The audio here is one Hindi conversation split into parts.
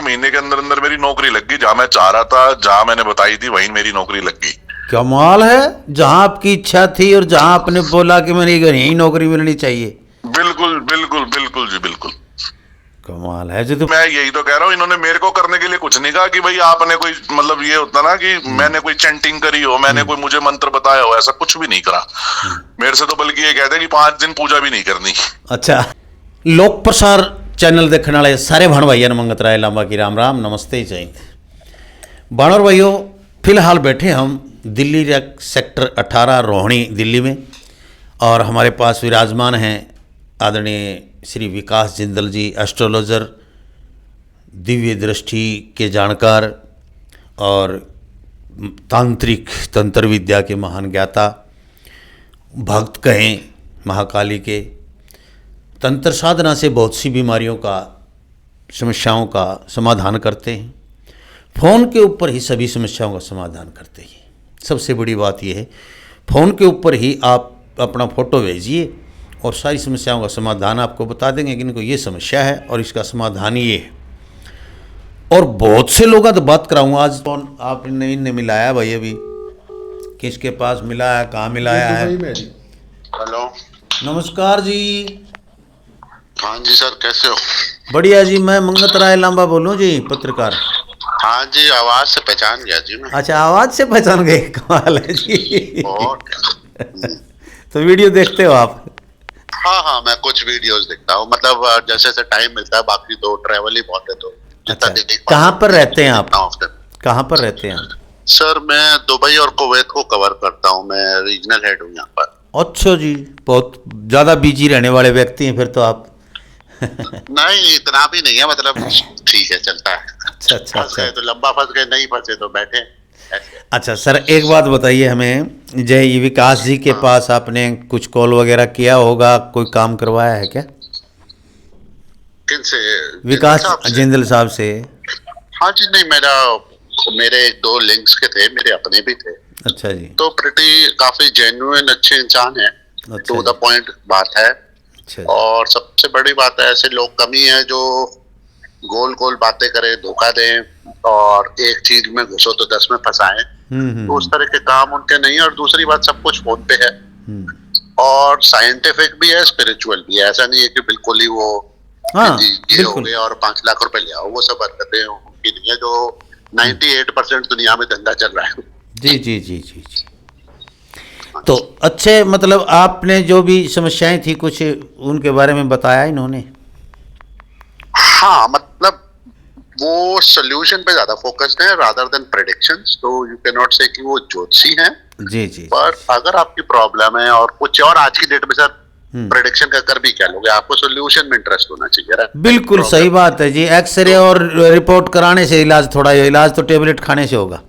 महीने के अंदर अंदर मेरी नौकरी लग गई। जहां मैं चाह रहा था, जहां मैंने बताई थी, वहीं मेरी नौकरी लग गई। कमाल है, जहां आपकी इच्छा थी और जहां आपने बोला कि मैंने यही नौकरी मिलनी चाहिए। बिल्कुल बिल्कुल बिल्कुल जी, बिल्कुल। कमाल है जी। तो मैं यही तो कह रहा हूँ, इन्होंने मेरे को करने के लिए कुछ नहीं कहा कि भाई आपने कोई, मतलब ये होता ना कि मैंने कोई चैंटिंग करी हो, मैंने कोई मुझे मंत्र बताया हो, ऐसा कुछ भी नहीं करा मेरे से। तो बल्कि ये कहते कि 5 दिन पूजा भी नहीं करनी। अच्छा, लोक प्रसार चैनल देखने वाले सारे भाण भाइयों ने मंगत राय लांबा की राम राम, नमस्ते जय हिंद। बाणर भाइयों, फिलहाल बैठे हम दिल्ली सेक्टर 18 रोहिणी दिल्ली में, और हमारे पास विराजमान हैं आदरणीय श्री विकास जिंदल जी, एस्ट्रोलॉजर, दिव्य दृष्टि के जानकार और तांत्रिक तंत्र विद्या के महान ज्ञाता, भक्त कहें महाकाली के। तंत्र साधना से बहुत सी बीमारियों का, समस्याओं का समाधान करते हैं। फ़ोन के ऊपर ही सभी समस्याओं का समाधान करते हैं। सबसे बड़ी बात यह है, फ़ोन के ऊपर ही आप अपना फ़ोटो भेजिए और सारी समस्याओं का समाधान आपको बता देंगे कि इनको ये समस्या है और इसका समाधान ये है। और बहुत से लोगों से बात कराऊंगा आज। फोन आपने इनने मिलाया भाई, अभी किसके पास मिलाया, कहाँ मिलाया है? हेलो, नमस्कार जी। हाँ जी सर, कैसे हो? बढ़िया जी, मैं मंगत राय लांबा बोलूँ जी, पत्रकार। हाँ जी, आवाज से पहचान गया जी मैं। अच्छा, आवाज़ से पहचान गए, कमाल है जी। और तो वीडियो देखते हो आप? हाँ हाँ, मैं कुछ वीडियोस देखता हूँ, मतलब जैसे जैसे टाइम मिलता है। बाकी तो ट्रैवल ही बहुत है, तो अच्छा, कहाँ पर रहते हैं आप? कहाँ पर रहते हैं आप? सर मैं दुबई और कुवैत को कवर करता हूँ, मैं रीजनल हेड हूँ यहाँ पर। अच्छा जी, बहुत ज़्यादा बिजी रहने वाले व्यक्ति हैं फिर तो आप। नहीं, इतना भी नहीं है, मतलब ठीक है, चलता है। अच्छा अच्छा फंस गए अच्छा। तो लंबा फंस गए, नहीं फंसे तो बैठे ऐसे। अच्छा सर, एक बात बताइए हमें, जय विकास जी के पास आपने कुछ कॉल वगैरह किया होगा, कोई काम करवाया है क्या? किनसे? विकास जिंदल साहब से? हाँ जी, नहीं, मेरे 1-2 लिंक्स के थे, मेरे अपने भी थे। अच्छा जी। तो काफी जेन्युइन अच्छे इंसान है, अच्छा टू जी। द पॉइंट बात है। अच्छा जी। और सबसे बड़ी बात है, ऐसे लोग कम ही है जो गोल गोल बातें करें, धोखा दें और एक चीज में घुसो तो 10 में फंसाएं। तो उस तरह के काम उनके नहीं है। और दूसरी बात, सब कुछ फोन पे है और साइंटिफिक भी है, स्पिरिचुअल भी है। ऐसा नहीं है कि बिल्कुल ही वो हाँ, ये हो गए और 5 लाख रुपए ले आओ, वो सब हरकतें उनकी नहीं है जो 98% दुनिया में धंधा चल रहा है। जी जी जी जी जी। तो अच्छे, मतलब आपने जो भी समस्याएं थी कुछ उनके बारे में बताया इन्होंने? हाँ, मतलब वो सोल्यूशन पे ज्यादा फोकस्ड है रादर देन प्रेडिक्शंस। तो यू कैन नॉट से कि वो ज्योतिषी हैं। जी जी। पर अगर आपकी प्रॉब्लम है और कुछ और, आज की डेट में सर प्रेडिक्शन का कर भी क्या लोगे, आपको सोल्यूशन में इंटरेस्ट होना चाहिए। बिल्कुल सही बात है जी। एक्सरे और रिपोर्ट कराने से इलाज थोड़ा, इलाज तो टेबलेट खाने से होगा।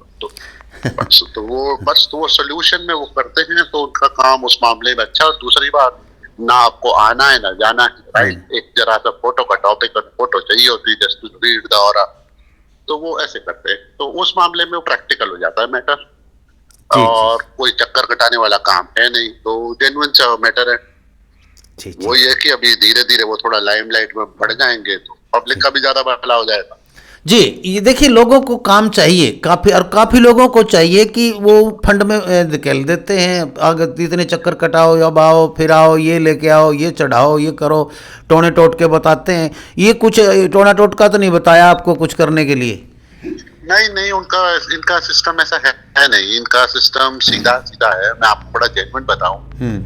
तो वो सोल्यूशन में वो करते हैं, तो उनका काम उस मामले में अच्छा। और दूसरी बात, ना आपको आना है ना जाना है, राइट? एक जरा सा फोटो का टॉपिक और फोटो चाहिए होती है, just to read the aura. तो वो ऐसे करते हैं, तो उस मामले में वो प्रैक्टिकल हो जाता है मैटर। और कोई चक्कर कटाने वाला काम है नहीं, तो जेन्युइन सा मैटर है। वो ये कि अभी धीरे धीरे वो थोड़ा लाइमलाइट में बढ़ जाएंगे तो पब्लिक का भी ज्यादा भला हो जाएगा जी। ये देखिए, लोगों को काम चाहिए काफ़ी, और काफ़ी लोगों को चाहिए कि वो फंड में धकेल देते हैं, आगे इतने चक्कर कटाओ, अब आओ फिर आओ, ये लेके आओ, ये चढ़ाओ, ये करो, टोने टोट के बताते हैं। ये कुछ टोना टोट का तो नहीं बताया आपको कुछ करने के लिए? नहीं, इनका सिस्टम ऐसा है नहीं। इनका सिस्टम सीधा सीधा है। मैं आपको बड़ा जेन्युइन बताऊं,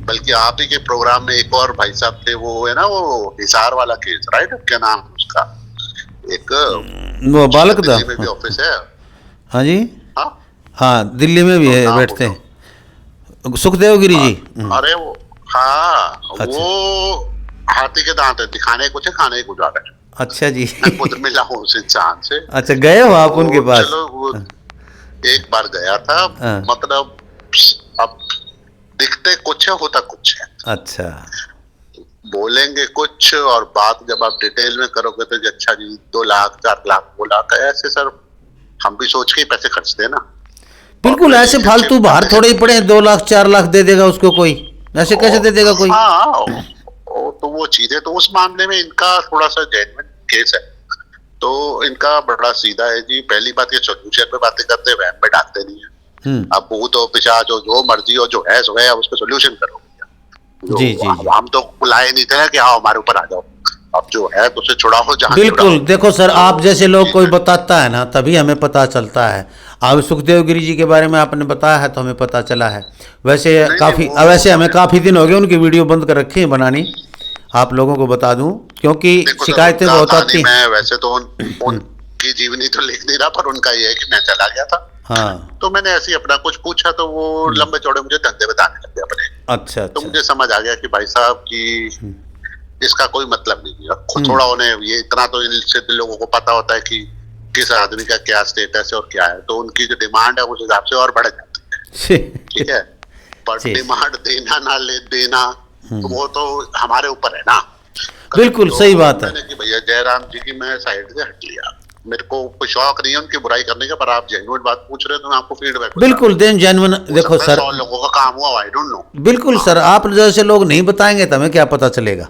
बल्कि आप ही के प्रोग्राम में एक और भाई साहब थे, वो है ना, वो हिसार वाला केस, राइट? क्या नाम है उसका? एक वो बालक दा, दिल्ली में भी ऑफिस है। हाँ जी, हाँ हाँ, दिल्ली में भी है, बैठते हैं, सुखदेव गिरी जी। अरे वो, हाँ, अच्छा। वो हाथी के दांत है, दिखाने कुछ है, खाने कुछ आ रहा है। अच्छा जी। मैं खुद मिला हूँ उस इंसान से। अच्छा, गए हो आप उनके पास? चलो, वो एक बार गया था। मतलब अब दिखते कुछ है, होता कुछ है। अच्छा। बोलेंगे कुछ और बात जब आप डिटेल में करोगे तो अच्छा जी 2 लाख 4 लाख बोला, ऐसे सर हम भी सोच के ही पैसे खर्चते हैं ना। बिल्कुल, ऐसे फालतू बाहर थोड़े ही पड़े 2 लाख 4 लाख दे देगा उसको कोई? ऐसे कैसे दे देगा कोई? हाँ, तो वो चीजें, तो उस मामले में इनका थोड़ा सा जेन्युइन केस है। तो इनका बड़ा सीधा है जी। पहली बात ये सोल्यूशन पे बातें करते हैं, वहम में डालते नहीं है। अब भूत हो पिशाच हो जो मर्जी हो, जो है सो है, उसका सोल्यूशन करो। जी जी जी। हम तो बुलाए नहीं थे ना कि हाँ हमारे ऊपर आ जाओ, अब जो है तो उसे छुड़ाओ जहाँ बिल्कुल। छुड़ाओ। देखो सर, आप जैसे लोग कोई है। बताता है ना तभी हमें पता चलता है। अब सुखदेव गिरी जी के बारे में आपने बताया है तो हमें पता चला है। वैसे नहीं, काफ़ी वो वैसे हमें काफ़ी दिन हो गए उनकी वीडियो बंद कर रखी है बनानी, आप लोगों को बता दूं, क्योंकि देखो सर, शिकायतें उनका बहुत कहानी आती हैं। मैं वैसे तो उनकी जीवनी तो लिख नहीं रहा, पर उनका ये है कि मैं चला गया था हाँ। तो मैंने ऐसे ही अपना कुछ पूछा तो वो लंबे चौड़े मुझे धंधे बताने लगे अपने। अच्छा तो अच्छा। मुझे समझ आ गया कि भाई साहब की इसका कोई मतलब नहीं है। खुद थोड़ा उन्हें ये इतना तो इनसे लोगों को पता होता है कि किस आदमी का क्या स्टेटस है और क्या है, तो उनकी जो डिमांड है उस हिसाब से और बढ़ जाती है। ठीक है, पर जी। डिमांड देना ना ले देना वो तो हमारे ऊपर है ना। बिल्कुल तो सही बात है। मैंने कि भैया जयराम जी की मैं साइड से हट लिया, मेरे को कोई शौक नहीं है उनकी बुराई करने का, पर आप जेन्युइन बात पूछ रहे हो तो मैं आपको फीडबैक बिल्कुल देन जेन्युइन। देखो सर, 100 लोगों का काम हुआ, आई डोंट नो। बिल्कुल सर, आप जैसे लोग नहीं बताएंगे तो हमें क्या पता चलेगा।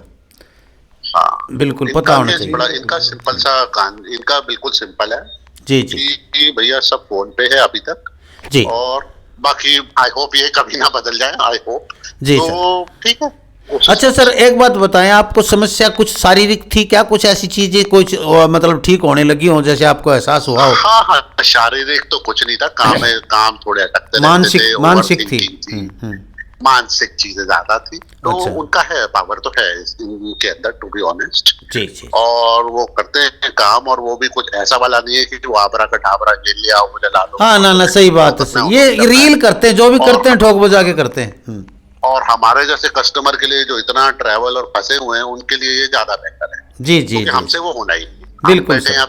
हाँ, बिल्कुल इनका पता होना केस चाहिए। बड़ा इनका सिंपल सा कान, इनका बिल्कुल सिंपल है जी जी कि भैया सब फोन पे है अभी तक, जी और बाकी आई होप ये कभी ना बदल जाए, आई होप। जी तो ठीक है। अच्छा सर, एक बात बताएं, आपको समस्या कुछ शारीरिक थी क्या? कुछ ऐसी चीजें कुछ मतलब ठीक होने लगी हो, जैसे आपको एहसास हुआ हो? हाँ हाँ, शारीरिक तो कुछ नहीं था, काम में काम थोड़े अटकते रहते मानसिक थे, मानसिक थी। ओवरथिंकिंग थी, मानसिक चीजें ज्यादा थी। तो अच्छा। उनका है, पावर तो है इनके अंदर, टू बी ऑनेस्ट। जी जी और वो करते हैं काम, और वो भी कुछ ऐसा वाला नहीं है कि वो आबरा कटाबरा ये ले आओ मुझे ला लो। हाँ, ना ना, सही बात है सर। ये रील करते हैं, जो भी करते हैं ठोक बजा के करते हैं। और हमारे जैसे कस्टमर के लिए जो इतना ट्रैवल और फंसे हुए हैं उनके लिए ये ज्यादा बेहतर है, जी जी क्योंकि जी। हमसे वो होना ही नहीं। बिल्कुल हम बैठे सर। हैं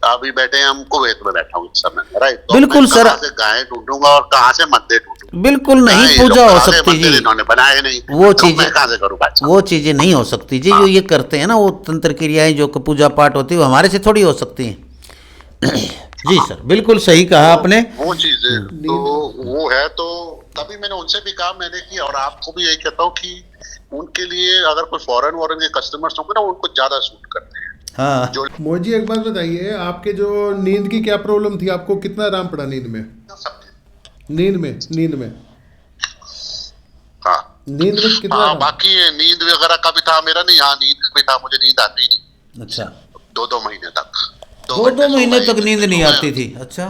अभी बैठे हैं हम कुवैत में, बैठा हूँ इस समय, राइट। तो बिल्कुल मैं सर। कहाँ से गायें ढूंढूंगा और कहाँ से मंदिर ढूंढूंगा? बिल्कुल नहीं गायें, पूजा लोग हो कहाँ से सकती मंदिर जी। इन्होंने बनाए नहीं, वो तो चीजें मैं कहाँ से करूँ बात? वो चीजें नहीं हो सकती जी। जो ये करते हैं ना वो तंत्र क्रियाएं, जो पूजा पाठ होती है, वो हमारे से थोड़ी हो सकती हैं। जी सर, बिल्कुल सही कहा आपने। वो चीजें तो वो है। तो तभी मैंने उनसे भी कहा, मैंने की, और आपको भी यही कहता हूँ कि उनके लिए अगर कोई फॉरेन के कस्टमर्स होंगे ना, उनको ज्यादा सूट करते हैं। हाँ जो मोदी जी, एक बात बताइए, आपके जो नींद की क्या प्रॉब्लम थी? आपको कितना आराम पड़ा नींद में? नींद में हाँ नींद में कितना हाँ, आराम? बाकी ये नींद वगैरह का भी था मेरा, नहीं, हाँ नींद का भी था, मुझे नींद आती ही नहीं। अच्छा। 2 महीने तक, दो महीने तक नींद नहीं आती थी? अच्छा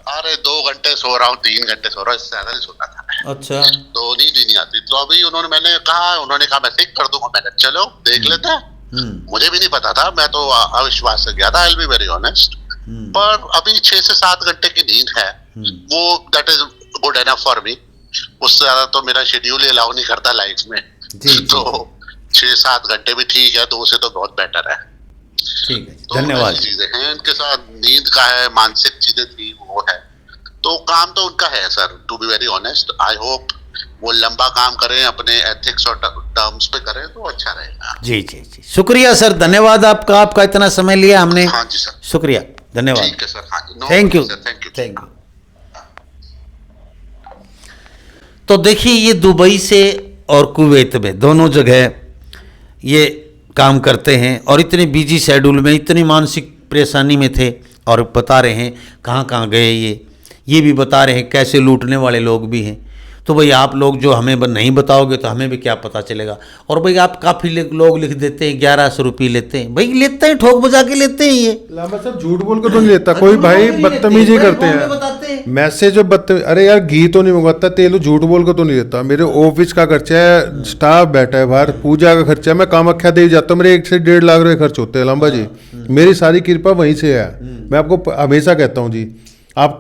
अरे 2 घंटे सो रहा हूँ, 3 घंटे सो रहा हूँ, इससे ज्यादा नहीं सोता था मैं। अच्छा। तो नींद ही नहीं आती। तो अभी उन्होंने कहा मैं ठीक कर दूंगा। मैंने चलो देख लेते हैं। मुझे भी नहीं पता था, मैं तो अविश्वास से गया था, I will be very honest. पर अभी 6 से 7 घंटे की नींद है, वो that is good enough for me. उससे ज्यादा तो मेरा शेड्यूल ही अलाउ नहीं करता लाइफ में। जी, तो 6-7 घंटे भी ठीक है, 2 से तो बहुत बेटर है। ठीक है, तो धन्यवाद। ऐसी चीजें हैं इनके साथ, नींद का है, मानसिक चीजें थी वो है। तो काम तो उनका है sir, to be very honest. I hope वो लंबा काम करें, अपने एथिक्स और टर्म्स पे करें तो अच्छा रहेगा। जी जी जी, शुक्रिया सर, धन्यवाद आपका इतना समय लिया हमने। हाँ जी सर, शुक्रिया, धन्यवाद। ठीक है सर। हाँ जी, thank you, thank you. Thank you. तो देखिए, ये दुबई से और कुवैत में दोनों जगह ये काम करते हैं, और इतने बिजी शेड्यूल में, इतनी मानसिक परेशानी में थे, और बता रहे हैं कहाँ कहाँ गए ये भी बता रहे हैं, कैसे लूटने वाले लोग भी हैं। तो भाई आप लोग जो हमें नहीं बताओगे तो हमें भी क्या पता चलेगा। और भाई आप काफ़ी लोग लिख देते हैं 1100 रुपये लेते हैं, भाई लेते हैं, ठोक बजा के लेते हैं ये। लामा साहब झूठ बोल के तो नहीं लेता कोई भाई, बदतमीजी करते हैं, मैसेज अरे यार घी तो नहीं मंगवाता, तेल झूठ बोल के तो नहीं लेता। मेरे ऑफिस का खर्चा है, स्टाफ बैठा है बाहर, पूजा का खर्चा है, मैं कामाख्या देवी जाता हूँ, मेरे 1 से 1.5 लाख रुपए खर्च होते हैं लांबा जी। मेरी सारी कृपा वहीं से है। मैं आपको हमेशा कहता हूँ जी, आप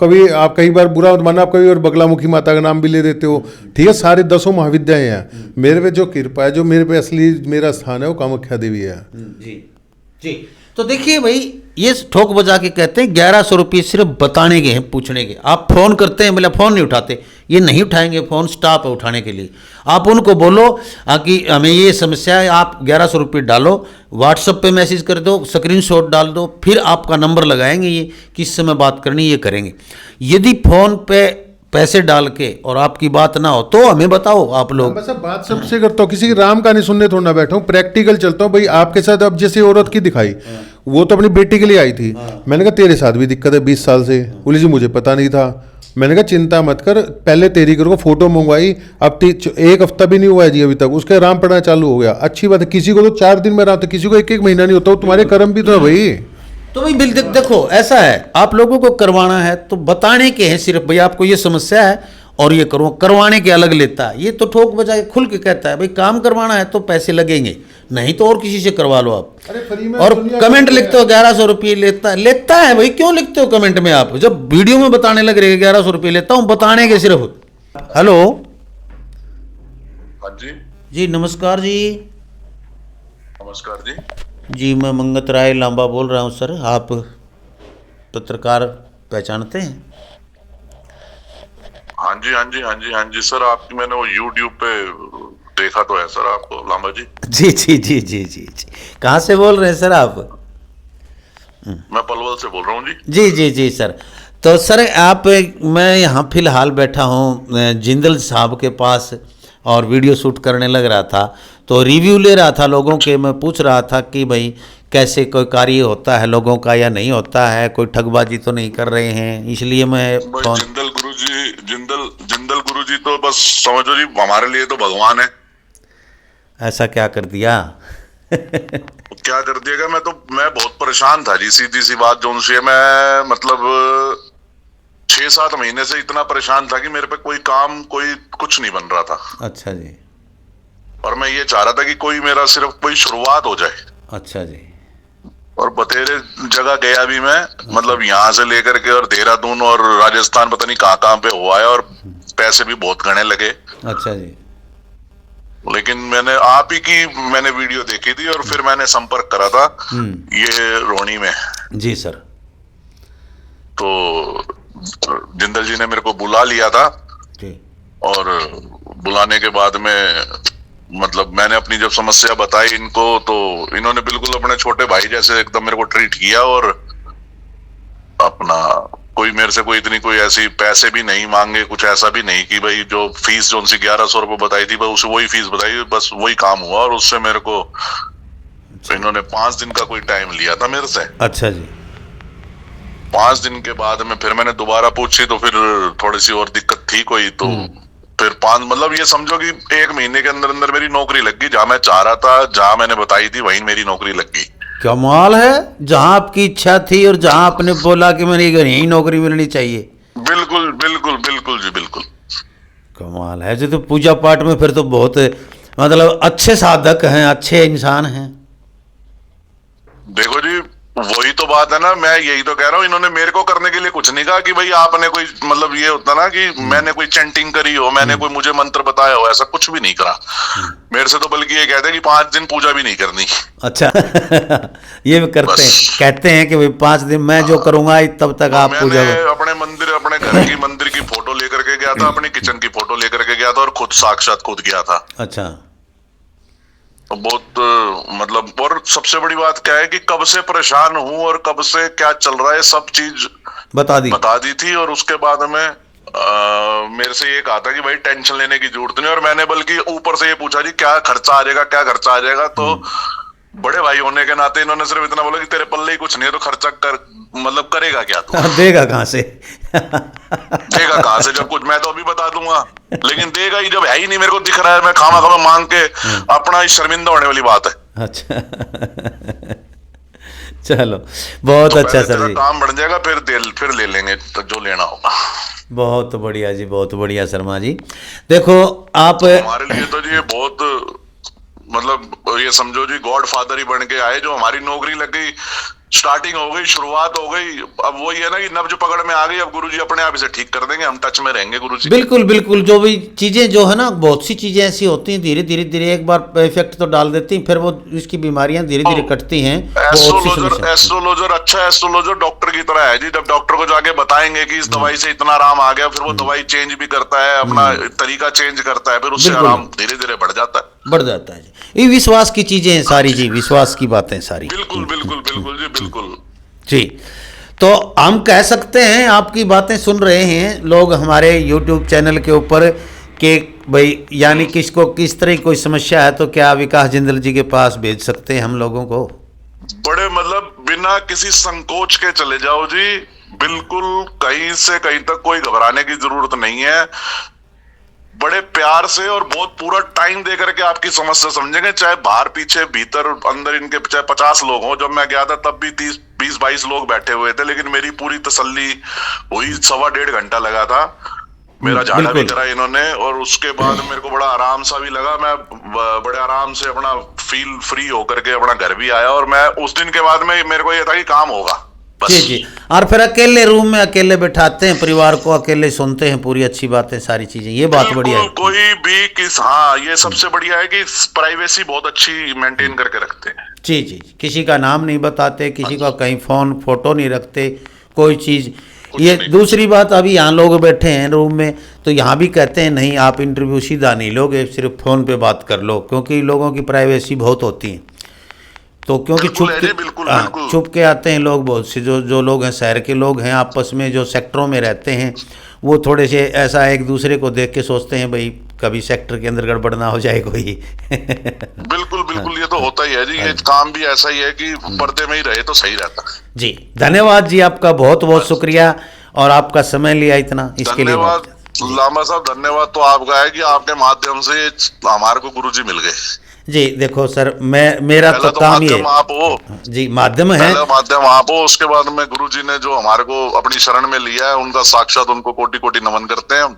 कई बार बुरा मत मानना, आप कभी और बगलामुखी माता का नाम भी ले देते हो, ठीक है। सारे 10 महाविद्याएं हैं, मेरे पे जो कृपा है, जो मेरे पे असली मेरा स्थान है, वो कामाख्या देवी है। जी जी। तो देखिए भाई, ये ठोक बजा के कहते हैं 1100 रुपये सिर्फ बताने के हैं, पूछने के। आप फ़ोन करते हैं, बोले फ़ोन नहीं उठाते, ये नहीं उठाएंगे फ़ोन, स्टाफ है उठाने के लिए। आप उनको बोलो कि हमें ये समस्या है, आप 1100 रुपये डालो, व्हाट्सएप पे मैसेज कर दो, स्क्रीनशॉट डाल दो, फिर आपका नंबर लगाएंगे, ये किस समय बात करनी ये करेंगे। यदि फ़ोन पे पैसे डाल के और आपकी बात ना हो तो हमें बताओ आप लोग। बस अब बात सबसे करता हूँ, किसी की राम कहानी सुनने थोड़ा ना बैठा हूँ, प्रैक्टिकल चलता हूँ भाई। आपके साथ अब जैसे औरत की दिखाई, वो तो अपनी बेटी के लिए आई थी। मैंने कहा तेरे साथ भी दिक्कत है 20 साल से। बोली जी मुझे पता नहीं था। मैंने कहा चिंता मत कर, पहले तेरी करो फोटो मंगवाई, अब 1 हफ्ता भी नहीं हुआ है जी अभी तक, उसके आराम पड़ना चालू हो गया। अच्छी बात है, किसी को तो 4 दिन में आराम, तो किसी को 1-1 महीना नहीं होता। वो तुम्हारे कर्म भी तो है भाई। तो भाई देखो ऐसा है, आप लोगों को करवाना है तो बताने के हैं सिर्फ, भाई आपको ये समस्या है और ये करो, करवाने के अलग लेता है। ये तो ठोक बजा के खुल के कहता है भाई काम करवाना है तो पैसे लगेंगे, नहीं तो और किसी से करवा लो आप। अरे फ्री में और दुनिया कमेंट करती लिखते हो 1100 रुपये लेता है भाई, क्यों लिखते हो कमेंट में आप? जब वीडियो में बताने लग रहे 1100 रुपये लेता हूं, बताने के सिर्फ। हेलो हाँ जी, जी नमस्कार जी। नमस्कार जी। जी मैं मंगत राय लांबा बोल रहा हूँ सर, आप पत्रकार पहचानते हैं? हाँ जी, हाँ जी, हाँ जी, हाँ जी सर, आपकी मैंने वो YouTube पे देखा तो है सर आपको, लांबा जी। जी जी जी जी जी जी। कहाँ से बोल रहे हैं सर आप? मैं पलवल से बोल रहा हूँ जी। जी जी जी सर। तो सर आप, मैं यहाँ फिलहाल बैठा हूँ जिंदल साहब के पास और वीडियो शूट करने लग रहा था, तो रिव्यू ले रहा था लोगों के। मैं पूछ रहा था कि भाई कैसे कोई कार्य होता है लोगों का या नहीं होता है, कोई ठगबाजी तो नहीं कर रहे हैं, इसलिए मैं भाई जिंदल गुरुजी तो बस समझो जी हमारे लिए तो भगवान है। ऐसा क्या कर दिया? क्या कर दिएगा, मैं बहुत परेशान था जी, सीधी सी बात जो उनसे मैं मतलब 6-7 महीने से इतना परेशान था कि मेरे पे कोई काम कोई कुछ नहीं बन रहा था। अच्छा जी। और मैं ये चाह रहा था कि कोई मेरा सिर्फ कोई शुरुआत हो जाए। अच्छा जी। और बतेरे जगह गया भी मैं, मतलब यहाँ से लेकर के और देहरादून और राजस्थान पता नहीं कहाँ कहाँ पे हुआ है, और पैसे भी बहुत गणे लगे। अच्छा जी। लेकिन मैंने आप ही की मैंने वीडियो देखी थी और फिर मैंने संपर्क करा था ये रोहिणी में। जी सर। तो जिंदल जी ने मेरे को बुला लिया था जी। और बुलाने के बाद में मतलब मैंने अपनी जब समस्या बताई इनको, तो इन्होंने बिल्कुल अपने छोटे भाई जैसे एकदम मेरे को ट्रीट किया। और अपना कोई मेरे से कोई इतनी कोई ऐसी पैसे भी नहीं मांगे, कुछ ऐसा भी नहीं कि भाई जो फीस जो उनसे 1100 रुपये बताई थी बस वही फीस बताई, बस वही काम हुआ। और उससे मेरे को इन्होंने 5 दिन का कोई टाइम लिया था मेरे से। अच्छा जी। 5 दिन के बाद में फिर मैंने दोबारा पूछी तो फिर थोड़ी सी और दिक्कत थी कोई, तो फिर 5 मतलब ये समझो कि 1 महीने के अंदर अंदर मेरी नौकरी लग गई। जहां मैं चाह रहा था, जहां मैंने बताई थी वहीं मेरी नौकरी लग गई। कमाल है, जहां आपकी इच्छा थी और जहां आपने बोला कि मेरी यही नौकरी मिलनी चाहिए। बिल्कुल बिल्कुल बिल्कुल जी बिल्कुल। कमाल है जी। तो पूजा पाठ में फिर तो बहुत मतलब अच्छे साधक हैं, अच्छे इंसान हैं। देखो जी वही तो बात है ना, मैं यही तो कह रहा हूँ, इन्होंने मेरे को करने के लिए कुछ नहीं कहा कि भाई आपने कोई मतलब ये होता ना कि मैंने कोई चैंटिंग करी हो, मैंने कोई मुझे मंत्र बताया हो, ऐसा कुछ भी नहीं करा मेरे से। तो बल्कि ये कहते हैं कि 5 दिन पूजा भी नहीं करनी। अच्छा ये भी करते हैं, कहते हैं कि भाई 5 दिन मैं जो करूंगा तब तक आप पूजा। मैंने अपने मंदिर, अपने घर की मंदिर की फोटो लेकर के गया था, अपनी किचन की फोटो लेकर के गया था और खुद साक्षात खुद गया था। अच्छा। बहुत मतलब, और सबसे बड़ी बात क्या है कि कब से परेशान हूं और कब से क्या चल रहा है सब चीज बता दी थी। और उसके बाद में मेरे से ये कहा था कि भाई टेंशन लेने की जरूरत नहीं। और मैंने बल्कि ऊपर से ये पूछा जी क्या खर्चा आ जाएगा, क्या खर्चा आ जाएगा। तो बड़े भाई होने के नाते इन्होंने सिर्फ इतना बोला कि तेरे पल्ले ही कुछ नहीं है तो खर्चा कर, मतलब करेगा क्या तू? देगा कहाँ से? देगा कहाँ से जब कुछ मैं तो अभी बता दूंगा, लेकिन देगा ही जब है ही नहीं। मेरे को दिख रहा है मैं खामा खामा मांग के अपना ही शर्मिंदा होने वाली बात है। अच्छा चलो बहुत तो अच्छा सर जी, काम बढ़ जाएगा फिर ले लेंगे तो जो लेना होगा। बहुत बढ़िया जी, बहुत बढ़िया शर्मा जी। देखो आप हमारे लिए तो जी बहुत मतलब ये समझो जी गॉड फादर ही बन के आए। जो हमारी नौकरी लग गई, स्टार्टिंग हो गई, शुरुआत हो गई, अब वही है ना कि नब्ज पकड़ में आ गई। अब गुरुजी अपने आप इसे ठीक कर देंगे, हम टच में रहेंगे गुरुजी। बिल्कुल बिल्कुल। जो भी चीजें जो है ना, बहुत सी चीजें ऐसी होती हैं धीरे धीरे धीरे एक बार इफेक्ट तो डाल देती हैं, फिर वो इसकी बीमारियां धीरे धीरे कटती हैं। एस्ट्रोलॉजर अच्छा एस्ट्रोलॉजर डॉक्टर की तरह है जी। जब डॉक्टर को जाके बताएंगे कि इस दवाई से इतना आराम आ गया, फिर वो दवाई चेंज भी करता है, अपना तरीका चेंज करता है, फिर उससे आराम धीरे धीरे बढ़ जाता है जी। ये विश्वास की चीजें हैं सारी जी, विश्वास की बातें सारी। बिल्कुल बिल्कुल बिल्कुल जी बिल्कुल जी। तो हम कह सकते हैं, आपकी बातें सुन रहे हैं लोग हमारे YouTube चैनल के ऊपर कि भाई यानी किसको किस तरह की कोई समस्या है तो क्या विकास जिंदल जी के पास भेज सकते हैं हम लोगों को? बड़े मतलब बिना किसी संकोच के चले जाओ जी, बिल्कुल कहीं से कहीं तक कोई घबराने की जरूरत नहीं है। बड़े प्यार से और बहुत पूरा टाइम दे करके आपकी समस्या समझेंगे, चाहे बाहर पीछे भीतर अंदर इनके चाहे 50 लोग हों। जब मैं गया था तब भी 20-22 लोग बैठे हुए थे, लेकिन मेरी पूरी तसल्ली हुई। 1.25 घंटा लगा था, मेरा झाड़ा भी करा इन्होंने, और उसके बाद मेरे को बड़ा आराम सा भी लगा। मैं बड़े आराम से अपना फील फ्री होकर के अपना घर भी आया, और मैं उस दिन के बाद में मेरे को ये था कि काम होगा बस। जी जी। और फिर अकेले रूम में अकेले बैठाते हैं परिवार को, अकेले सुनते हैं पूरी अच्छी बातें सारी चीजें, ये बात बढ़िया है। कोई भी हाँ, ये सबसे बढ़िया है कि प्राइवेसी बहुत अच्छी मेंटेन करके रखते हैं। जी जी। किसी का नाम नहीं बताते, किसी का कहीं फोन फोटो नहीं रखते, कोई चीज। ये दूसरी बात, अभी यहाँ लोग बैठे हैं रूम में, तो यहाँ भी कहते हैं नहीं आप इंटरव्यू सीधा नहीं लोगे, सिर्फ फोन पे बात कर लो, क्योंकि लोगों की प्राइवेसी बहुत होती है। तो क्योंकि छुप के आते हैं लोग बहुत से, जो लोग हैं शहर के लोग हैं, आपस में जो सेक्टरों में रहते हैं, वो थोड़े से ऐसा एक दूसरे को देख के सोचते हैं भाई कभी सेक्टर के अंदर गड़बड़ ना हो जाए कोई। बिल्कुल बिल्कुल, ये तो होता ही है जी। ये काम भी ऐसा ही है कि पर्दे में ही रहे तो सही रहता। जी धन्यवाद जी, आपका बहुत बहुत शुक्रिया, और आपका समय लिया इतना, इसके लिए धन्यवाद लांबा साहब। धन्यवाद तो आपका है कि आपके माध्यम से हमारे को गुरुजी मिल गए। जी देखो सर, मेरा तो काम ही है आप हो जी, माध्यम है, माध्यम आप हो। उसके बाद में गुरुजी ने जो हमारे को अपनी शरण में लिया है, उनका साक्षात उनको कोटि कोटि नमन करते हैं,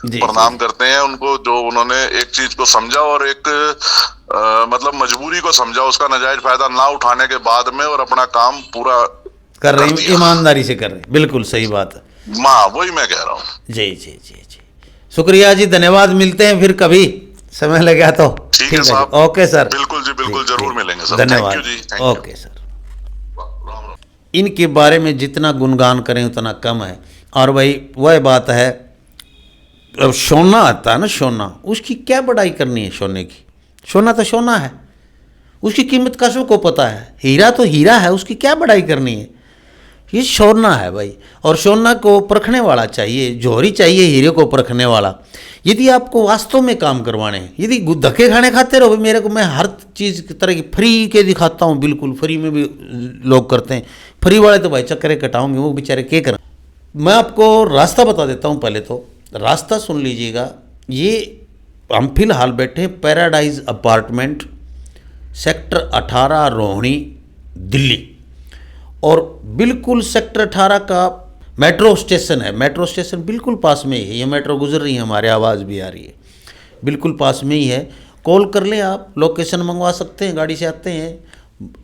प्रणाम करते हैं उनको, जो उन्होंने एक चीज को समझा और एक मतलब मजबूरी को समझा, उसका नाजायज फायदा ना उठाने के बाद में, और अपना काम पूरा कर रहे हैं, ईमानदारी से कर रहे हैं। बिल्कुल सही बात है माँ, वही मैं कह रहा हूँ। जी जी जी जी, शुक्रिया जी, धन्यवाद। मिलते हैं फिर कभी समय लगा तो। ठीक है साहब, ओके सर, बिल्कुल जी, बिल्कुल जरूर मिलेंगे सर। धन्यवाद जी, ओके सर। इनके बारे में जितना गुणगान करें उतना कम है। और भाई वह बात है, अब सोना आता है ना, सोना, उसकी क्या बड़ाई करनी है सोने की? सोना तो सोना है, उसकी कीमत का सबको पता है। हीरा तो हीरा है, उसकी क्या बड़ाई करनी है? ये सोना है भाई, और सोना को परखने वाला चाहिए, जोहरी चाहिए हीरे को परखने वाला। यदि आपको वास्तव में काम करवाने हैं, यदि धक्के खाने खाते रहो, मेरे को मैं हर चीज़ की तरह की फ्री के दिखाता हूँ, बिल्कुल फ्री में भी लोग करते हैं। फ्री वाले तो भाई चक्करे कटाऊंगे, वो बेचारे क्या करें। मैं आपको रास्ता बता देता हूँ, पहले तो रास्ता सुन लीजिएगा। ये हम फिलहाल बैठे paradise apartment, sector 18, Rohini, Delhi, और बिल्कुल सेक्टर 18 का मेट्रो स्टेशन है। मेट्रो स्टेशन बिल्कुल पास में ही है, ये मेट्रो गुजर रही है, हमारे आवाज़ भी आ रही है, बिल्कुल पास में ही है। कॉल कर लें आप, लोकेशन मंगवा सकते हैं, गाड़ी से आते हैं,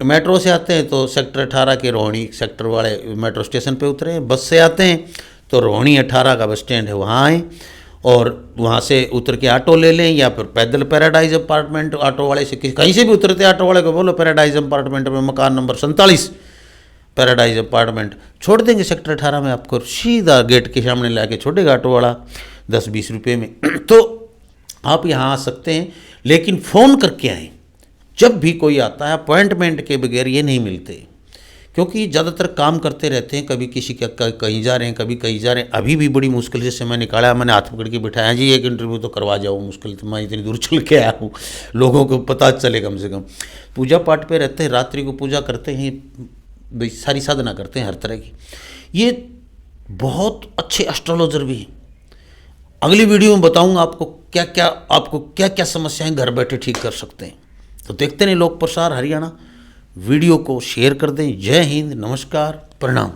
मेट्रो से आते हैं तो सेक्टर 18 के रोहिणी सेक्टर वाले मेट्रो स्टेशन पे उतरे। बस से आते हैं तो रोहिणी 18 का बस स्टैंड है, वहाँ आएँ, और वहाँ से उतर के ऑटो ले लें, या फिर पैदल पैराडाइज अपार्टमेंट, ऑटो वाले से कहीं से भी उतरते, ऑटो वाले को बोलो पैराडाइज अपार्टमेंट में मकान नंबर 47 पैराडाइज अपार्टमेंट, छोड़ देंगे सेक्टर 18 में। आपको सीधा गेट के सामने लाके छोड़ेगा ऑटो वाला 10-20 रुपये में। तो आप यहाँ आ सकते हैं, लेकिन फ़ोन करके आएँ। जब भी कोई आता है अपॉइंटमेंट के बगैर ये नहीं मिलते, क्योंकि ज़्यादातर काम करते रहते हैं, कभी किसी का कहीं जा रहे हैं, कभी कहीं जा रहे हैं। अभी भी बड़ी मुश्किल से समय निकाला, मैंने हाथ पकड़ के बिठाया जी, एक इंटरव्यू तो करवा जाओ, मुश्किल तो मैं इतनी दूर चल के आया हूँ, लोगों को पता चले कम से कम। पूजा पाठ पे रहते हैं, रात्रि को पूजा करते हैं, भाई सारी साधना करते हैं हर तरह की। ये बहुत अच्छे एस्ट्रोलॉजर भी हैं। अगली वीडियो में बताऊंगा आपको क्या क्या समस्याएं घर बैठे ठीक कर सकते हैं। तो देखते नहीं लोक प्रसार हरियाणा, वीडियो को शेयर कर दें। जय हिंद, नमस्कार, प्रणाम।